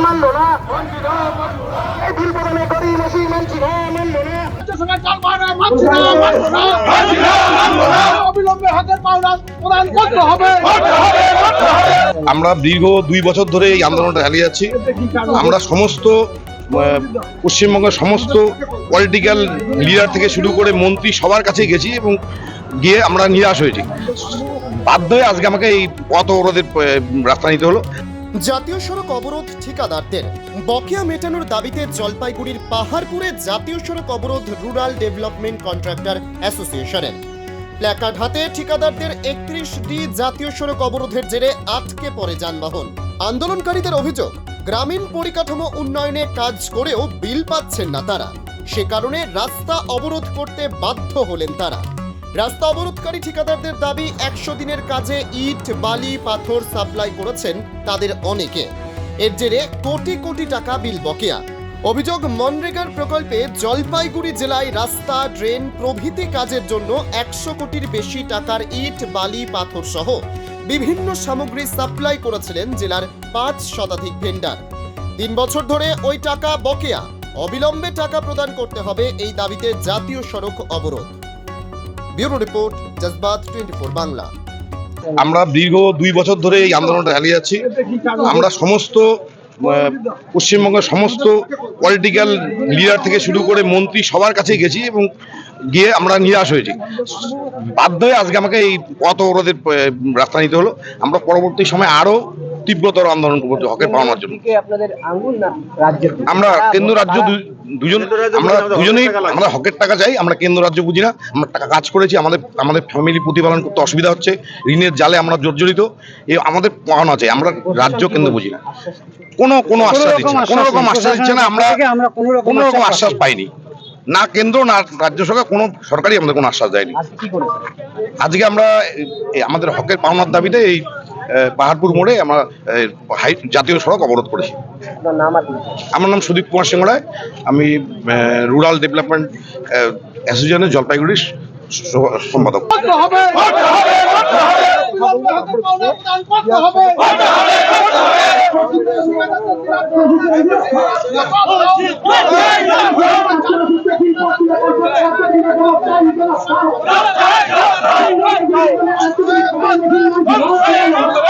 মানলো না, এই বিল প্রদানে গরিব মসি মানছি না, মানলো না। আমরা দীর্ঘ 2 বছর ধরে এই আন্দোলনটা চালিয়ে যাচ্ছি। আমরা সমস্ত পশ্চিমবঙ্গের সমস্ত পলিটিক্যাল লিডার থেকে শুরু করে মন্ত্রী সবার কাছে গেছি এবং গিয়ে আমরা নিরাশ হয়েছি। বাধ্য হয়ে আজকে আমাকে এই পথ অবরোধের রাস্তা নিতে হলো। জাতীয় সড়ক অবরোধ ঠিকাদারদের বকেয়া মেটানোর দাবিতে জলপাইগুড়ির পাহাড়পুরে জাতীয় সড়ক অবরোধ রুরাল ডেভেলপমেন্ট কন্ট্রাক্টর অ্যাসোসিয়েশনের প্ল্যাকার্ড হাতে ঠিকাদারদের 31 জাতীয় সড়ক অবরোধের জেরে আটকে পড়ে যানবাহন। আন্দোলনকারীদের অভিযোগ, গ্রামীণ পরিকাঠামো উন্নয়নে কাজ করেও বিল পাচ্ছেন না তারা, সে কারণে রাস্তা অবরোধ করতে বাধ্য হলেন তারা। রাস্তা অবরোধকারী ঠিকাদারদের দাবি 100 দিনের কাজে ইট, বালি, পাথর সাপ্লাই করেছেন তাদের অনেকে, এর জেরে কোটি কোটি টাকা বিল বকেয়া। অভিযোগ, মনরেগার প্রকল্পে জলপাইগুড়ি জেলায় রাস্তা, ড্রেন প্রভৃতি কাজের জন্য 100 কোটির বেশি টাকার ইট, বালি, পাথর সহ বিভিন্ন সামগ্রী সাপ্লাই করেছিলেন জেলার 5 শতাধিক ভেন্ডার। 3 বছর ধরে ওই টাকা বকেয়া, অবিলম্বে টাকা প্রদান করতে হবে, এই দাবিতে জাতীয় সড়ক অবরোধ। Bureau report, জজবাত 24 Bangla. আমরা দীর্ঘ 2 বছর ধরে এই আন্দোলনটা চালিয়ে যাচ্ছি। আমরা সমস্ত পশ্চিমবঙ্গের সমস্ত পলিটিক্যাল লিডার থেকে শুরু করে মন্ত্রী সবার কাছে গেছি এবং গিয়ে আমরা নিরাশ হয়েছি। বাধ্য হয়ে আজকে আমাকে এই পথ অবরোধের রাস্তা নিতে হলো। আমরা পরবর্তী সময় আরো তীব্রতর আন্দোলন করবো হকের পাওয়ার জন্য। আমরা কেন্দ্র রাজ্য দুজনেই আমরা হকের টাকা চাই। আমরা কেন্দ্র রাজ্য বুঝি না। আমরা টাকা কাজ করেছি, আমাদের ফ্যামিলি প্রতিপালন করতে অসুবিধা হচ্ছে, ঋণের জালে আমরা জর্জরিত, আমাদের পাওনা চাই। আমরা রাজ্য কেন্দ্র বুঝি না। কোনো আশ্বাস দিচ্ছে না, কোনো রকম আশ্বাস দিচ্ছে না। আমরা কোনো রকম আশ্বাস পাইনি, না কেন্দ্র না রাজ্য সরকার, কোনো সরকারই আমাদের কোনো আশ্বাস দেয়নি। আজকে আমরা আমাদের হকের পাওনার দাবিতে এই পাহাড়পুর মোড়ে আমরা জাতীয় সড়ক অবরোধ করেছি। আমার নাম সুদীপ কুমার সিংহ রায়, আমি রুরাল ডেভেলপমেন্ট অ্যাসোসিয়েশনের জলপাইগুড়ির সম্পাদক।